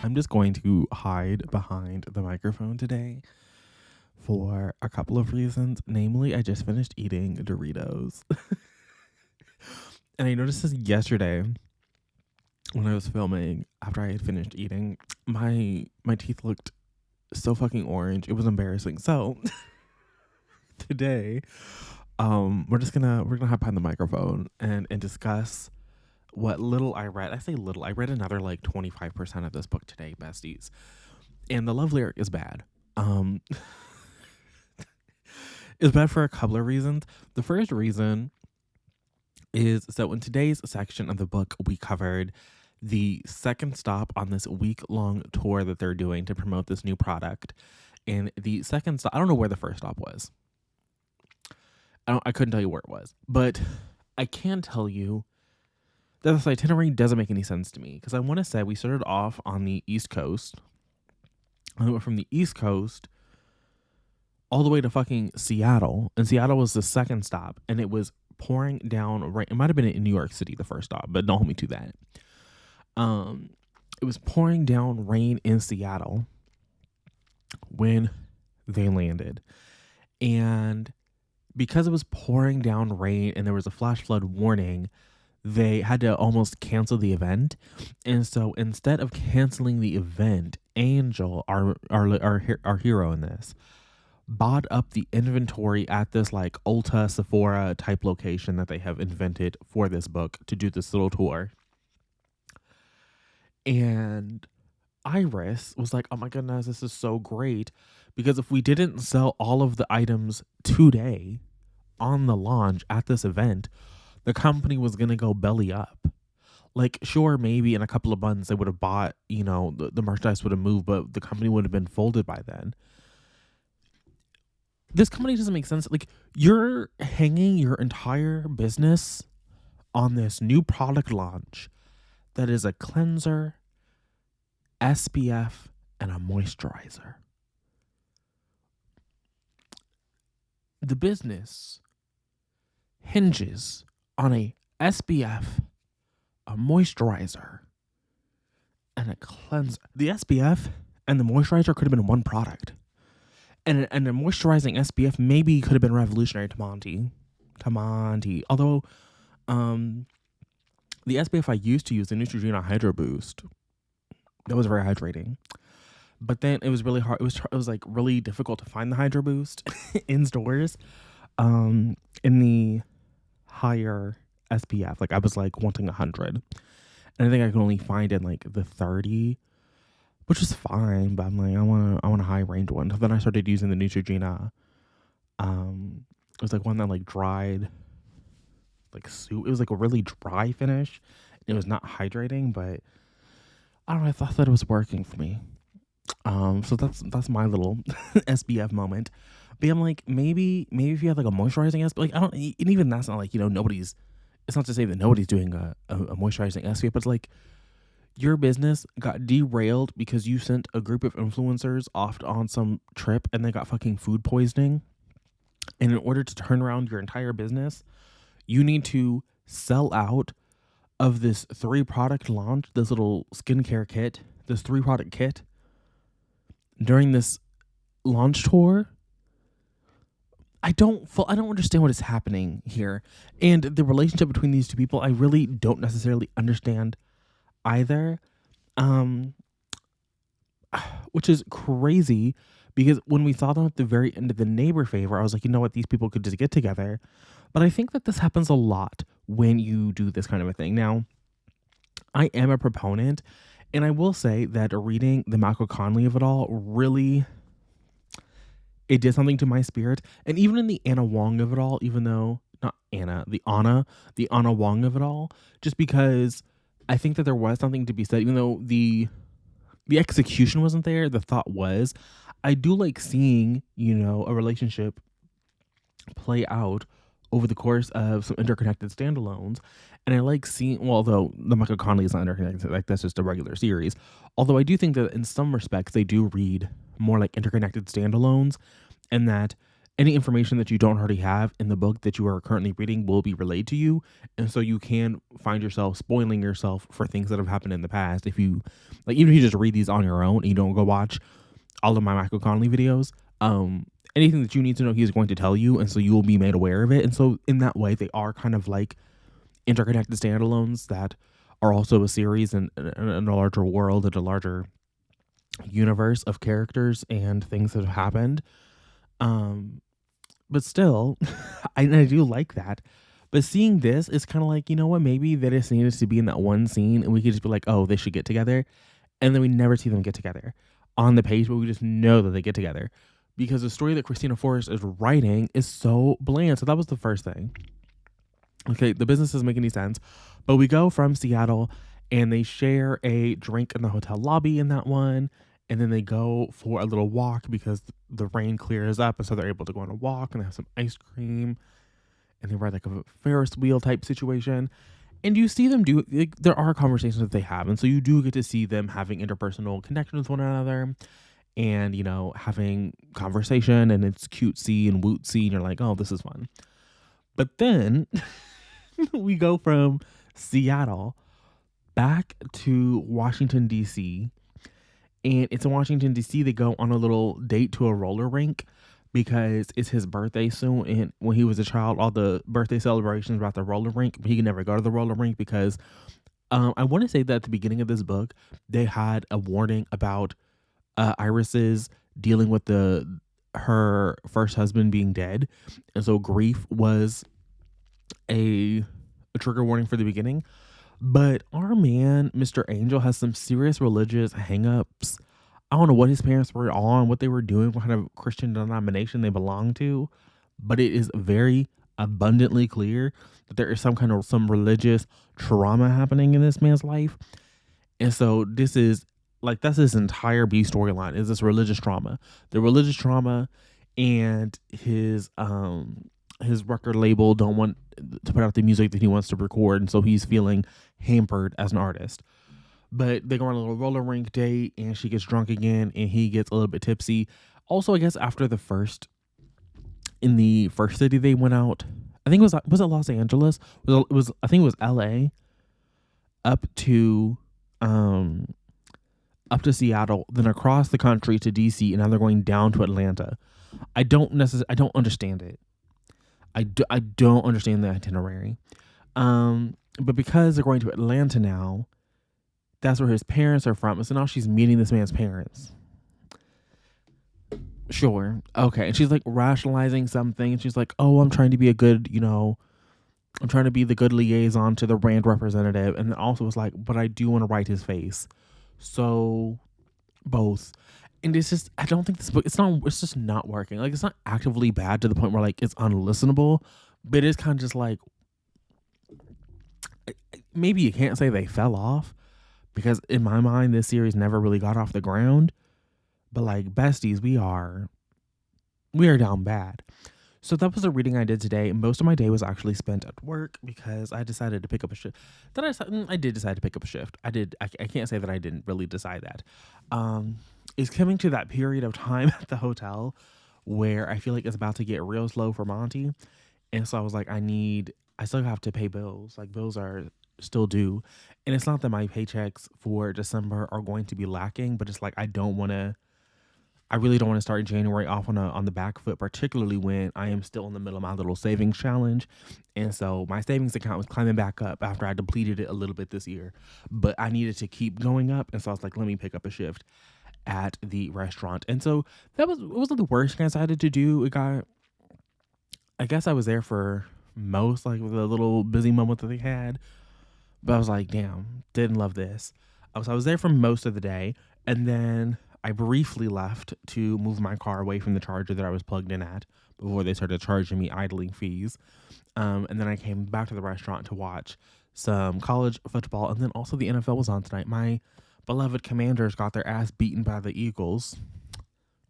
I'm just going to hide behind the microphone today for a couple of reasons. Namely, I just finished eating Doritos. And I noticed this yesterday when I was filming after I had finished eating. My teeth looked so fucking orange. It was embarrassing. So today, we're gonna hop behind the microphone and discuss what little I read. I say little. I read another like 25% of this book today, besties. And the love lyric is bad. It's bad for a couple of reasons. The first reason is so in today's section of the book, we covered the second stop on this week-long tour that they're doing to promote this new product. And the second stop, I don't know where the first stop was. I couldn't tell you where it was. But I can tell you that this itinerary doesn't make any sense to me. Because I want to say we started off on the East Coast. I went from the East Coast all the way to fucking Seattle. And Seattle was the second stop. And it was pouring down rain. It might have been in New York City, the first stop, but don't hold me to that. It was pouring down rain in Seattle when they landed. And because it was pouring down rain and there was a flash flood warning, they had to almost cancel the event. And so instead of canceling the event, Angel, our hero in this, bought up the inventory at this like Ulta, Sephora type location that they have invented for this book to do this little tour. And Iris was like, oh my goodness, this is so great. Because if we didn't sell all of the items today on the launch at this event, the company was going to go belly up. Like, sure, maybe in a couple of months they would have bought, the merchandise would have moved, but the company would have been folded by then. This company doesn't make sense. Like, you're hanging your entire business on this new product launch that is a cleanser, SPF, and a moisturizer. The business hinges on a SPF, a moisturizer, and a cleanser. The SPF and the moisturizer could have been one product. And a moisturizing SPF maybe could have been revolutionary to Monty. Although, the SPF I used to use, the Neutrogena Hydro Boost, that was very hydrating. But then it was really hard. It was like really difficult to find the Hydro Boost in stores. In the higher SPF, like I was like wanting 100, and I think I could only find in like the 30, which is fine. But I'm like, I want a high range one. So then I started using the Neutrogena. It was like one that like dried, like soup. It was like a really dry finish. It was not hydrating, but I don't know. I thought that it was working for me. So that's my little SPF moment. But I'm like, maybe if you have like a moisturizing SPF, like I don't, and even that's not like, nobody's, it's not to say that nobody's doing a moisturizing SPF, but it's like your business got derailed because you sent a group of influencers off on some trip and they got fucking food poisoning. And in order to turn around your entire business, you need to sell out of this 3-product launch, this little skincare kit, this 3-product kit during this launch tour. I don't understand what is happening here. And the relationship between these two people, I really don't necessarily understand either. Which is crazy because when we saw them at the very end of the Neighbor Favor, I was like, you know what, these people could just get together. But I think that this happens a lot when you do this kind of a thing. Now, I am a proponent, and I will say that reading the Malcolm Conley of it all really, it did something to my spirit. And even in the Anna Wong of it all, even though, not Anna, the Anna Wong of it all, just because I think that there was something to be said, even though the execution wasn't there, the thought was. I do like seeing, a relationship play out over the course of some interconnected standalones. And I like seeing, well, although the Michael Conley is not interconnected, like that's just a regular series. Although I do think that in some respects they do read more like interconnected standalones, and that any information that you don't already have in the book that you are currently reading will be relayed to you. And so you can find yourself spoiling yourself for things that have happened in the past. If you like, even if you just read these on your own and you don't go watch all of my Michael Connelly videos, anything that you need to know, he's going to tell you. And so you will be made aware of it. And so in that way, they are kind of like interconnected standalones that are also a series and a larger world and a larger universe of characters and things that have happened. But still, I do like that. But seeing this is kind of like, you know what? Maybe they just needed to be in that one scene and we could just be like, oh, they should get together. And then we never see them get together on the page, but we just know that they get together because the story that Christina Forrest is writing is so bland. So that was the first thing. Okay, the business doesn't make any sense. But we go from Seattle and they share a drink in the hotel lobby in that one. And then they go for a little walk because the rain clears up. And so they're able to go on a walk and they have some ice cream. And they ride like a Ferris wheel type situation. And you see them do, like, there are conversations that they have. And so you do get to see them having interpersonal connection with one another. And, you know, having conversation. And it's cutesy and wootsy. And you're like, oh, this is fun. But then we go from Seattle back to Washington, D.C., and it's in Washington, D.C. They go on a little date to a roller rink because it's his birthday soon. And when he was a child, all the birthday celebrations were at the roller rink, but he could never go to the roller rink because I want to say that at the beginning of this book, they had a warning about Iris's dealing with her first husband being dead. And so grief was a trigger warning for the beginning. But our man, Mr. Angel, has some serious religious hangups. I don't know what his parents were on, what they were doing, what kind of Christian denomination they belong to. But it is very abundantly clear that there is some religious trauma happening in this man's life. And so this is like, that's his entire B storyline, is this religious trauma. The religious trauma and his record label don't want to put out the music that he wants to record, and so he's feeling hampered as an artist. But they go on a little roller rink date and she gets drunk again and he gets a little bit tipsy. Also, I guess after in the first city they went out, I think was it Los Angeles? I think it was LA up to Seattle, then across the country to DC, and now they're going down to Atlanta. I don't understand it. I don't understand the itinerary. But because they're going to Atlanta now, that's where his parents are from. So now she's meeting this man's parents. Sure. Okay. And she's like rationalizing something. And she's like, oh, I'm trying to be I'm trying to be the good liaison to the brand representative. And then also was like, but I do want to write his face. So both. And it's just, I don't think this book, it's just not working. Like, it's not actively bad to the point where like it's unlistenable, but it's kind of just like, maybe you can't say they fell off because in my mind, this series never really got off the ground, but like besties, we are down bad. So that was the reading I did today. Most of my day was actually spent at work because I decided to pick up a shift. I did decide to pick up a shift. I can't say that I didn't really decide that. It's coming to that period of time at the hotel where I feel like it's about to get real slow for Monty. And so I was like, I still have to pay bills. Like, bills are still due. And it's not that my paychecks for December are going to be lacking, but it's like, I really don't want to start January off on the back foot, particularly when I am still in the middle of my little savings challenge. And so my savings account was climbing back up after I depleted it a little bit this year, but I needed to keep going up. And so I was like, let me pick up a shift at the restaurant. And so it wasn't the worst thing I decided to do. I guess I was there for most, like, the little busy moment that they had, but I was like, damn, didn't love this. I was there for most of the day. And then I briefly left to move my car away from the charger that I was plugged in at before they started charging me idling fees. And then I came back to the restaurant to watch some college football. And then also the NFL was on tonight. My beloved Commanders got their ass beaten by the Eagles.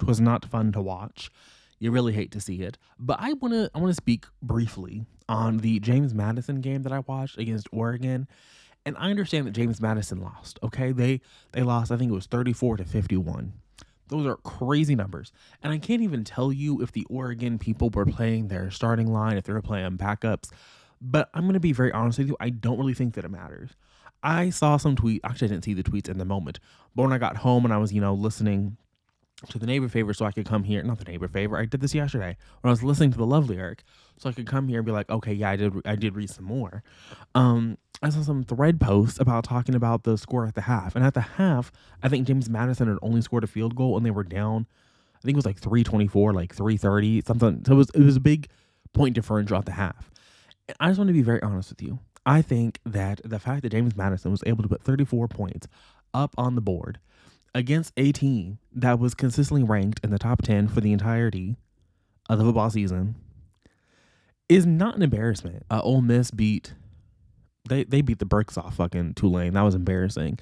It was not fun to watch. You really hate to see it. But I want to speak briefly on the James Madison game that I watched against Oregon. And I understand that James Madison lost, okay? They lost, I think it was 34-51. Those are crazy numbers. And I can't even tell you if the Oregon people were playing their starting line, if they were playing backups. But I'm going to be very honest with you. I don't really think that it matters. I saw some tweet. Actually, I didn't see the tweets in the moment. But when I got home and I was, listening to the neighbor favor so I could come here. Not the neighbor favor. I did this yesterday when I was listening to the Love Lyric so I could come here and be like, okay, yeah, I did read some more. I saw some thread posts about talking about the score at the half. And at the half, I think James Madison had only scored a field goal and they were down. I think it was like 324, like 330, something. So it was a big point differential at the half. And I just want to be very honest with you. I think that the fact that James Madison was able to put 34 points up on the board against a team that was consistently ranked in the top 10 for the entirety of the football season is not an embarrassment. Ole Miss beat the brakes off fucking Tulane. That was embarrassing.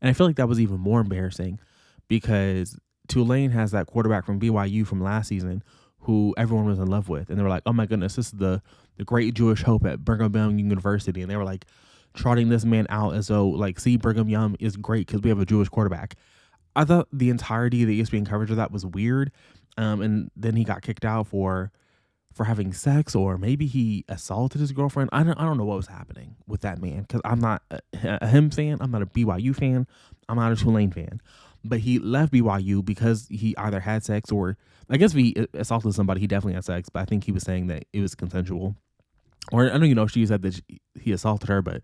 And I feel like that was even more embarrassing because Tulane has that quarterback from BYU from last season who everyone was in love with. And they were like, oh my goodness, this is the great Jewish hope at Brigham Young University. And they were like trotting this man out as though like, see, Brigham Young is great because we have a Jewish quarterback. I thought the entirety of the ESPN coverage of that was weird. And then he got kicked out for having sex, or maybe he assaulted his girlfriend. I don't know what was happening with that man because I'm not a him fan. I'm not a BYU fan. I'm not a Tulane fan. But he left BYU because he either had sex or I guess if he assaulted somebody, he definitely had sex. But I think he was saying that it was consensual. Or I don't she said that he assaulted her, but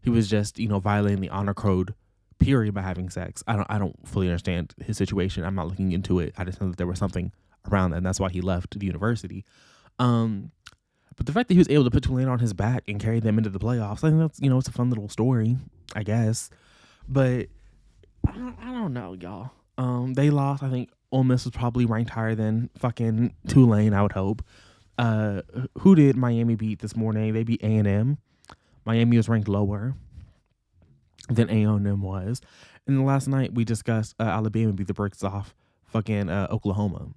he was just violating the honor code period by having sex. I don't fully understand his situation. I'm not looking into it. I just know that there was something around that, and that's why he left the university. But the fact that he was able to put Tulane on his back and carry them into the playoffs, I think that's it's a fun little story, I guess. But I don't know, y'all. They lost. I think Ole Miss was probably ranked higher than fucking Tulane, I would hope. Who did Miami beat this morning? They beat A&M. Miami was ranked lower than A&M was. And last night we discussed Alabama beat the brakes off fucking Oklahoma.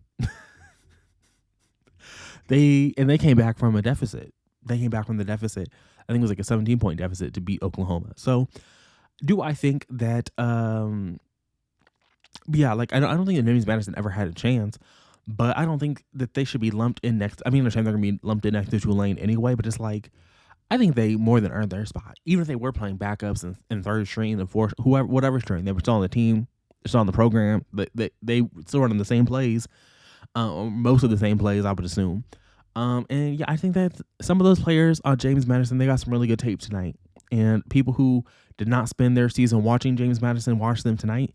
They came back from a deficit. They came back from the deficit. I think it was like a 17-point deficit to beat Oklahoma. So do I think that yeah, like I don't think that James Madison ever had a chance, but I don't think that they should be lumped in next. I mean, I understand they're gonna be lumped in next to Tulane anyway, but it's like I think they more than earned their spot. Even if they were playing backups in third string and fourth, whatever string, they were still on the team, still on the program. They still running the same plays, most of the same plays, I would assume. And yeah, I think that some of those players, James Madison, they got some really good tape tonight. And people who did not spend their season watching James Madison watch them tonight.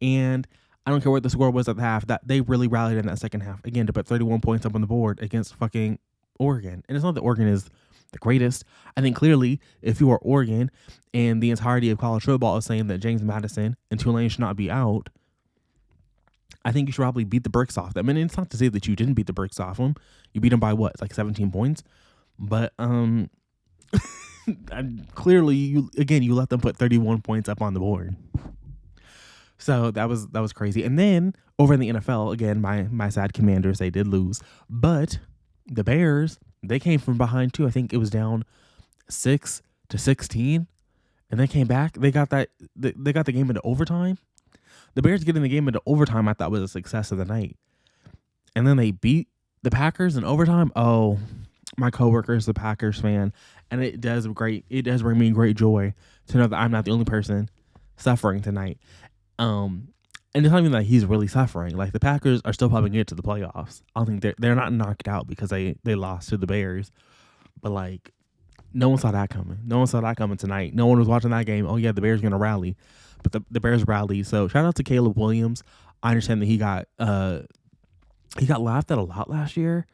And I don't care what the score was at the half, that they really rallied in that second half again to put 31 points up on the board against fucking Oregon. And it's not that Oregon is the greatest. I think clearly if you are Oregon and the entirety of college football is saying that James Madison and Tulane should not be out, I think you should probably beat the brakes off them. And it's not to say that you didn't beat the brakes off them. You beat them by what, like 17 points? But clearly you let them put 31 points up on the board. So that was crazy. And then over in the NFL, again, my sad Commanders, they did lose. But the Bears, they came from behind too. I think it was down 6-16, and they came back. They got the game into overtime. The Bears getting the game into overtime, I thought was a success of the night. And then they beat the Packers in overtime. Oh, my coworker is a Packers fan, and it does bring me great joy to know that I'm not the only person suffering tonight. And it's not even that he's really suffering. Like, the Packers are still probably get to the playoffs. I don't think they're not knocked out because they lost to the Bears. But like, no one saw that coming. No one saw that coming tonight. No one was watching that game. Oh yeah, the Bears are gonna rally, but the Bears rallied. So shout out to Caleb Williams. I understand that he got laughed at a lot last year.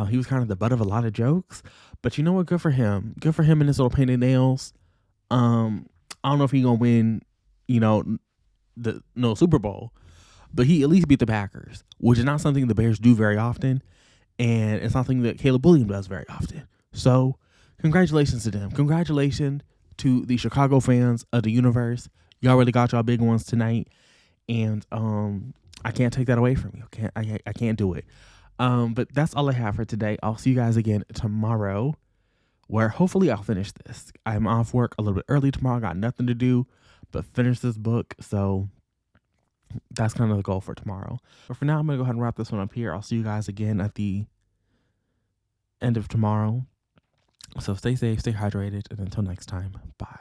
He was kind of the butt of a lot of jokes. But you know what? Good for him. Good for him and his little painted nails. I don't know if he's gonna win, the Super Bowl, but he at least beat the Packers, which is not something the Bears do very often, and it's not something that Caleb Williams does very often. So congratulations to them. Congratulations to the Chicago fans of the universe. Y'all really got y'all big ones tonight, and I can't take that away from you. I can't do it. But that's all I have for today. I'll see you guys again tomorrow, where hopefully I'll finish this. I'm off work a little bit early tomorrow. I got nothing to do but finish this book. So That's kind of the goal for tomorrow. But for now, I'm going to go ahead and wrap this one up here. I'll see you guys again at the end of tomorrow. So stay safe, stay hydrated, and until next time, bye.